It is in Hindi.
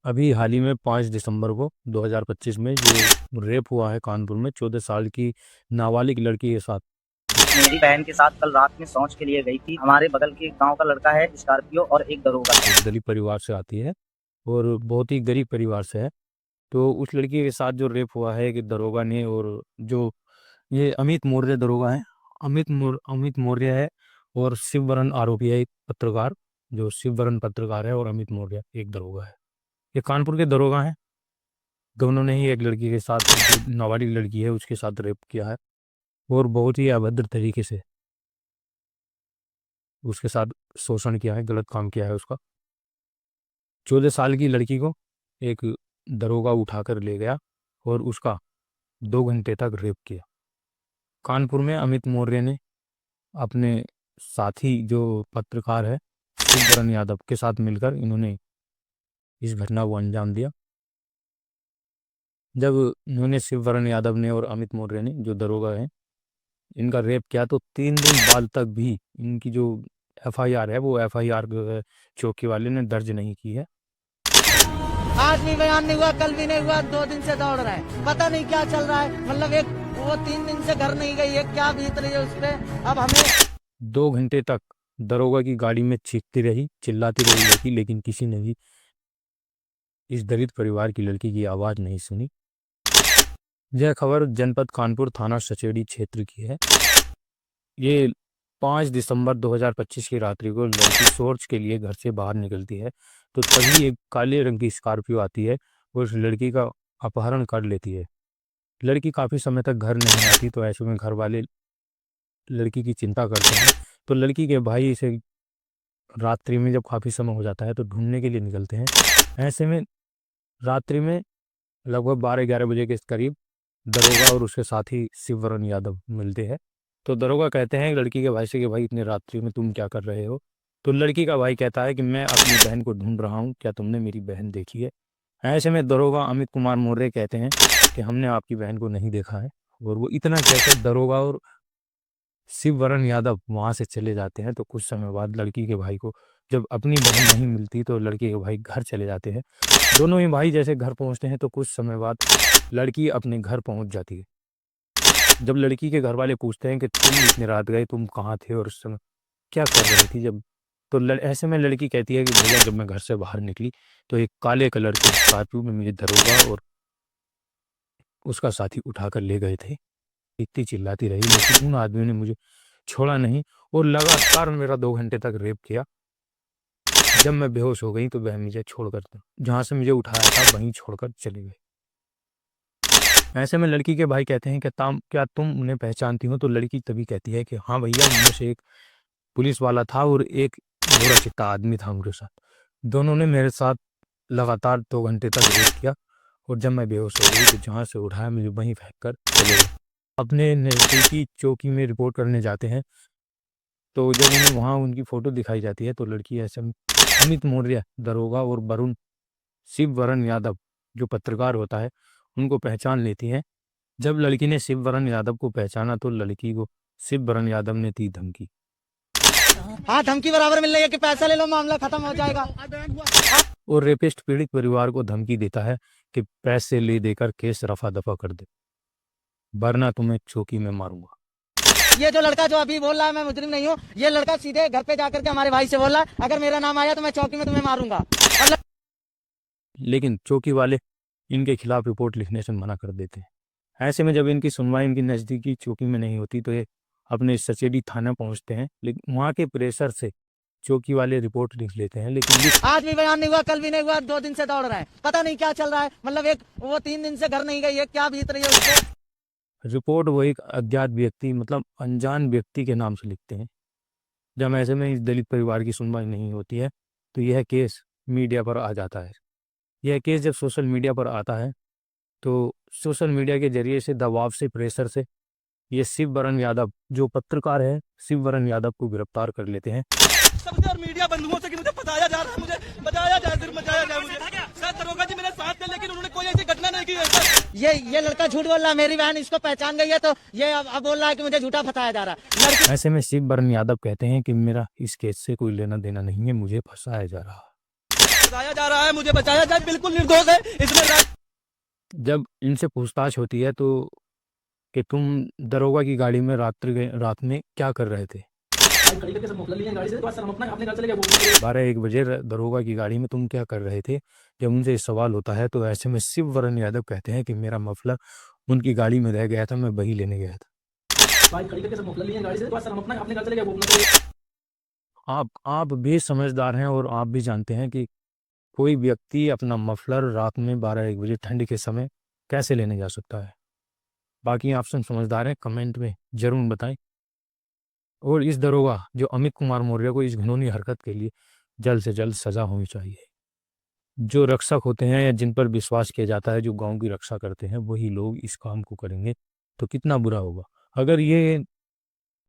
अभी हाल ही में 5 दिसंबर को 2025 में जो रेप हुआ है कानपुर में 14 साल की नाबालिग लड़की के साथ। मेरी बहन के साथ कल रात में शौच के लिए गई थी। हमारे बगल के गांव का लड़का है, स्कॉर्पियो और एक दरोगा है। एक दलित परिवार से आती है और बहुत ही गरीब परिवार से है। तो उस लड़की के साथ जो रेप हुआ है कि दरोगा ने, और जो ये अमित मौर्य दरोगा है, अमित मौर्य है, और शिववरण आरोपी है एक पत्रकार, जो शिववरण पत्रकार है, और अमित मौर्य एक दरोगा है। ये कानपुर के दरोगा हैं। दोनों ने ही एक लड़की के साथ, जो नाबालिग लड़की है उसके साथ रेप किया है, और बहुत ही अभद्र तरीके से उसके साथ शोषण किया है, गलत काम किया है उसका। 14 साल की लड़की को एक दरोगा उठाकर ले गया और उसका 2 घंटे तक रेप किया। कानपुर में अमित मौर्य ने अपने साथी जो पत्रकार है शिववरण यादव के साथ मिलकर इन्होंने इस घटना को अंजाम दिया। जब इन्होंने शिववरण यादव ने और अमित मौर्य ने, जो दरोगा है, इनका रेप किया, तो 3 दिन बाद तक भी इनकी जो एफआईआर है वो एफआईआर चौकी वाले ने दर्ज नहीं की है। आज भी बयान नहीं हुआ, कल भी नहीं हुआ, 2 दिन से दौड़ रहा है, पता नहीं क्या चल रहा है। मतलब एक वो 3 दिन से घर नहीं गई है, क्या बीत रही है उस पर। अब हमें 2 घंटे तक दरोगा की गाड़ी में चीखती रही, चिल्लाती रही लड़की, लेकिन किसी ने भी इस दलित परिवार की लड़की की आवाज नहीं सुनी। यह खबर जनपद कानपुर थाना सचेड़ी क्षेत्र की है। ये 5 दिसंबर 2025 की रात्रि को लड़की शौच के लिए घर से बाहर निकलती है, तो तभी एक काले रंग की स्कॉर्पियो आती है और उस लड़की का अपहरण कर लेती है। लड़की काफ़ी समय तक घर नहीं आती, तो ऐसे में घर वाले लड़की की चिंता करते हैं। तो लड़की के भाई इसे रात्रि में जब काफ़ी समय हो जाता है तो ढूंढने के लिए निकलते हैं। ऐसे में रात्रि में लगभग 12-11 बजे के करीब दरोगा और उसके साथी शिववरण यादव मिलते हैं। तो दरोगा कहते हैं लड़की के भाई से कि भाई इतने रात्रि में तुम क्या कर रहे हो। तो लड़की का भाई कहता है कि मैं अपनी बहन को ढूंढ रहा हूँ, क्या तुमने मेरी बहन देखी है। ऐसे में दरोगा अमित कुमार मौर्य कहते हैं कि हमने आपकी बहन को नहीं देखा है। और वो इतना कहकर दरोगा और शिववरण यादव वहां से चले जाते हैं। तो कुछ समय बाद लड़की के भाई को जब अपनी बहन नहीं मिलती तो लड़के के भाई घर चले जाते हैं। दोनों ही भाई जैसे घर पहुंचते हैं तो कुछ समय बाद लड़की अपने घर पहुंच जाती है। जब लड़की के घर वाले पूछते हैं कि तुम इतनी रात गए, तुम कहाँ थे और उस समय क्या कर रही थी, जब तो ऐसे में लड़की कहती है कि भैया जब मैं घर से बाहर निकली तो एक काले कलर के स्कॉर्पियो में मुझे दरोगा और उसका साथी उठाकर ले गए थे। इतनी चिल्लाती रही, लेकिन उन आदमियों ने मुझे छोड़ा नहीं और लगातार मेरा 2 घंटे तक रेप किया। जब मैं बेहोश हो गई तो वह मुझे छोड़कर, जहाँ से मुझे उठाया था वहीं छोड़कर चले गए। ऐसे में लड़की के भाई कहते हैं कि क्या तुम उन्हें पहचानती हो। तो लड़की तभी कहती है कि हाँ भैया, उनमें से एक पुलिस वाला था और एक गोरा चिट्टा आदमी था उनके साथ। दोनों ने मेरे साथ लगातार 2 घंटे तक रेप किया और जब मैं बेहोश हो गई तो जहाँ से उठाया मुझे वहीं फेंक कर चले गए। अपने नज़दीकी चौकी में रिपोर्ट करने जाते हैं, तो जब उन्हें वहाँ उनकी फ़ोटो दिखाई जाती है तो लड़की ऐसे अमित मौर्य दरोगा और वरुण शिववरण यादव जो पत्रकार होता है उनको पहचान लेती है। जब लड़की ने शिववरण यादव को पहचाना तो लड़की को शिववरण यादव ने दी धमकी। हाँ, धमकी बराबर मिल रही है कि पैसा ले लो, मामला खत्म हो जाएगा। और रेपिस्ट पीड़ित परिवार को धमकी देता है कि पैसे ले देकर केस रफा दफा कर दे, वरना तुम्हें चौकी में मारूंगा। ये जो लड़का जो अभी बोल रहा है मैं मुजरिम नहीं हूँ, ये लड़का सीधे घर पे जाकर के हमारे भाई से बोल रहा है अगर मेरा नाम आया तो मैं चौकी में तुम्हें मारूंगा। लेकिन चौकी वाले इनके खिलाफ रिपोर्ट लिखने से मना कर देते हैं। ऐसे में जब इनकी सुनवाई इनकी नज़दीकी चौकी में नहीं होती तो ये अपने सचेड़ी थाना पहुंचते हैं, लेकिन वहाँ के प्रेशर से चौकी वाले रिपोर्ट लिख लेते हैं, लेकिन आज भी बयान नहीं हुआ, कल भी नहीं हुआ, 2 दिन से दौड़ रहा है, पता नहीं क्या चल रहा है। मतलब एक वो 3 दिन से घर नहीं गई है, क्या बीत रही है उस पर। रिपोर्ट वो एक अज्ञात व्यक्ति, मतलब अनजान व्यक्ति के नाम से लिखते हैं। जब ऐसे में इस दलित परिवार की सुनवाई नहीं होती है तो यह केस मीडिया पर आ जाता है। यह केस जब सोशल मीडिया पर आता है तो सोशल मीडिया के जरिए से, दबाव से, प्रेशर से ये शिववरण यादव जो पत्रकार है, शिववरण यादव को गिरफ्तार कर लेते हैं। सबसे और मीडिया बंधुओं से कि मुझे बताया जा रहा है, मुझे बताया जाए, सिर्फ बताया जाए मुझे। सर दरोगा जी मेरे साथ थे लेकिन उन्होंने कोई ऐसी घटना नहीं की है सर। ये लड़का झूठ बोल रहा है, मेरी बहन इसको पहचान गई है तो ये अब बोल रहा है कि मुझे झूठा फंसाया जा रहा है। ऐसे में शिववरण यादव कहते हैं कि मेरा इस केस से कोई लेना देना नहीं है, मुझे फंसाया जा रहा है। बताया जा रहा है मुझे बचाया जाए, बिल्कुल निर्दोष है इसमें। जब इनसे पूछताछ होती है तो कि तुम दरोगा की गाड़ी में रात में क्या कर रहे थे, 12-1 बजे दरोगा की गाड़ी में तुम क्या कर रहे थे, जब उनसे इस सवाल होता है तो ऐसे में शिव वरण यादव कहते हैं कि मेरा मफलर उनकी गाड़ी में रह गया था, मैं वही लेने गया था। आप भी समझदार हैं और आप भी जानते हैं कि कोई व्यक्ति अपना मफलर रात में 12-1 बजे ठंड के समय कैसे लेने जा सकता है। बाकी आप सब समझदार हैं, कमेंट में जरूर बताएं। और इस दरोगा जो अमित कुमार मौर्य को इस घिनौनी हरकत के लिए जल्द से जल्द सजा होनी चाहिए। जो रक्षक होते हैं या जिन पर विश्वास किया जाता है, जो गांव की रक्षा करते हैं, वही लोग इस काम को करेंगे तो कितना बुरा होगा। अगर ये